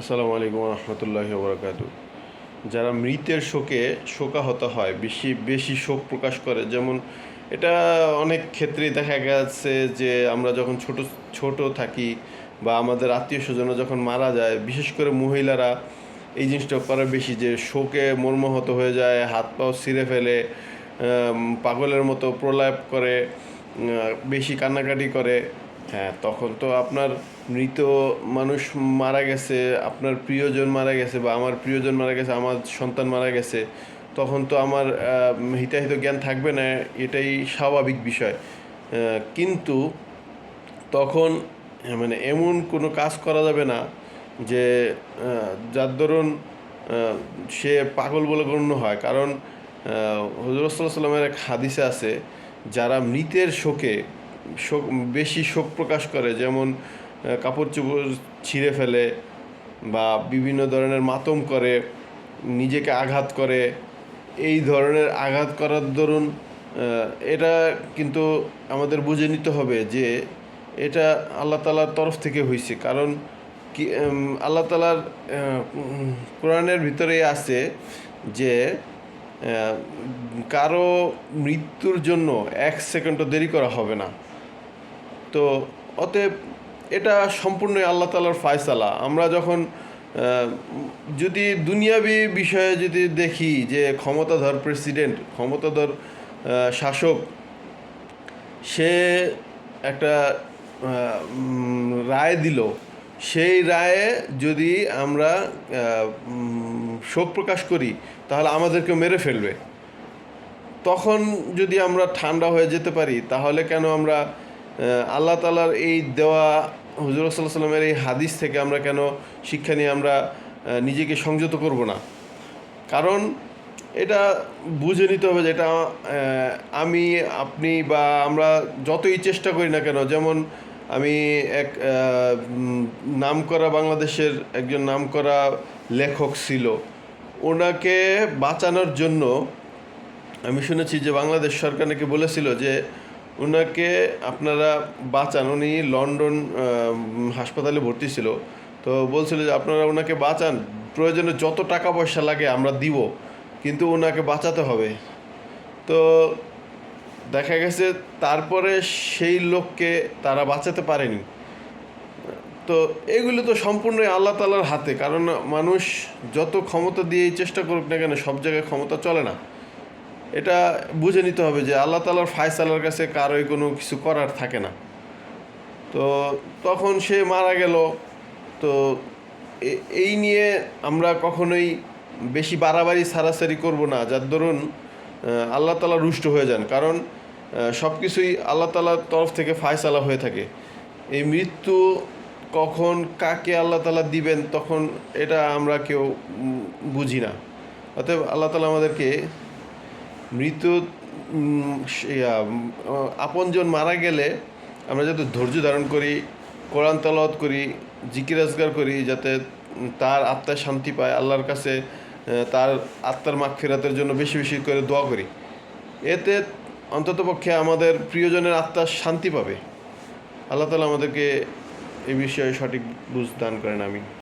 আসসালামু আলাইকুম রহমতুল্লাহি বরকাতু। যারা মৃতের শোকে শোকাহত হয়, বেশি বেশি শোক প্রকাশ করে, যেমন এটা অনেক ক্ষেত্রেই দেখা গেছে যে আমরা যখন ছোট ছোট থাকি বা আমাদের আত্মীয় স্বজনরা যখন মারা যায়, বিশেষ করে মহিলারা এই জিনিসটা করে বেশি, যে শোকে মর্মাহত হয়ে যায়, হাত পাও ছিঁড়ে ফেলে, পাগলের মতো প্রলাপ করে, বেশি কান্নাকাটি করে। হ্যাঁ, তখন তো আপনার মৃত মানুষ মারা গেছে, আপনার প্রিয়জন মারা গেছে, বা আমার প্রিয়জন মারা গেছে, আমার সন্তান মারা গেছে, তখন তো আমার হিতাহিত জ্ঞান থাকবে না, এটাই স্বাভাবিক বিষয়। কিন্তু তখন মানে এমন কোনো কাজ করা যাবে না যে যার দরুন সে পাগল বলে গণ্য হয়। কারণ হযরত সাল্লাল্লাহু আলাইহি ওয়াসাল্লামের এক হাদিসে আছে, যারা মৃতের শোকে শোক বেশি শোক প্রকাশ করে, যেমন কাপড় চোপড় ছিঁড়ে ফেলে বা বিভিন্ন ধরনের মাতম করে, নিজেকে আঘাত করে, এই ধরনের আঘাত করার দরুন এটা কিন্তু আমাদের বুঝে নিতে হবে যে এটা আল্লাহ তাআলার তরফ থেকে হয়েছে। কারণ কি, আল্লাহ তাআলার কোরআনের ভিতরেই আছে যে কারো মৃত্যুর জন্য এক সেকেন্ডও দেরি করা হবে না। তো অতএব এটা সম্পূর্ণই আল্লাহ তাআলার ফায়সালা। আমরা যখন যদি দুনিয়াবি বিষয়ে যদি দেখি যে ক্ষমতাধর প্রেসিডেন্ট, ক্ষমতাধর শাসক, সে একটা রায় দিল, সেই রায়ে যদি আমরা শোক প্রকাশ করি, তাহলে আমাদেরকে মেরে ফেলবে। তখন যদি আমরা ঠান্ডা হয়ে যেতে পারি, তাহলে কেন আমরা আল্লাহ তাআলার এই দেওয়া হুজুর সাল্লাল্লাহু আলাইহি ওয়াসাল্লামের এই হাদিস থেকে আমরা কেন শিক্ষা নিয়ে আমরা নিজেকে সংযত করব না? কারণ এটা বুঝে নিতে হবে যে এটা আমি, আপনি বা আমরা যতই চেষ্টা করি না কেন, যেমন আমি এক নামকরা বাংলাদেশের একজন নামকরা লেখক ছিল, ওনাকে বাঁচানোর জন্য আমি শুনেছি যে বাংলাদেশ সরকার নাকি বলেছিল যে ওনাকে আপনারা বাঁচান। উনি লন্ডন হাসপাতালে ভর্তি ছিল, তো বলছিল যে আপনারা ওনাকে বাঁচান, প্রয়োজনে যত টাকা পয়সা লাগে আমরা দিব, কিন্তু ওনাকে বাঁচাতে হবে। তো দেখা গেছে তারপরে সেই লোককে তারা বাঁচাতে পারেনি। তো এগুলো তো সম্পূর্ণই আল্লাহ তাআলার হাতে। কারণ মানুষ যত ক্ষমতা দিয়েই চেষ্টা করুক না কেন, সব জায়গায় ক্ষমতা চলে না। এটা বুঝে নিতে হবে যে আল্লাহ তাআলার ফায়সালার কাছে কারোই কোনো কিছু করার থাকে না। তো তখন সে মারা গেল। তো এই নিয়ে আমরা কখনোই বেশি বাড়াবাড়ি ছাড়াছাড়ি করব না, যার দরুন আল্লাহ তাআলা রুষ্ট হয়ে যান। কারণ সব কিছুই আল্লাহ তাআলার তরফ থেকে ফায়সালা হয়ে থাকে। এই মৃত্যু কখন কাকে আল্লাহ তাআলা দিবেন, তখন এটা আমরা কেউ বুঝি না। অতএব আল্লাহ তাআলা আমাদেরকে মৃত আপনজন মারা গেলে আমরা যাতে ধৈর্য ধারণ করি, কোরআন তেলাওয়াত করি, জিকির আজকার করি, যাতে তার আত্মার শান্তি পায়, আল্লাহর কাছে তার আত্মার মাগফিরাতের জন্য বেশি বেশি করে দোয়া করি। এতে অন্ততপক্ষে আমাদের প্রিয়জনের আত্মার শান্তি পাবে। আল্লাহ তাআলা আমাদেরকে এই বিষয়ে সঠিক বুঝ দান করেন। আমিন।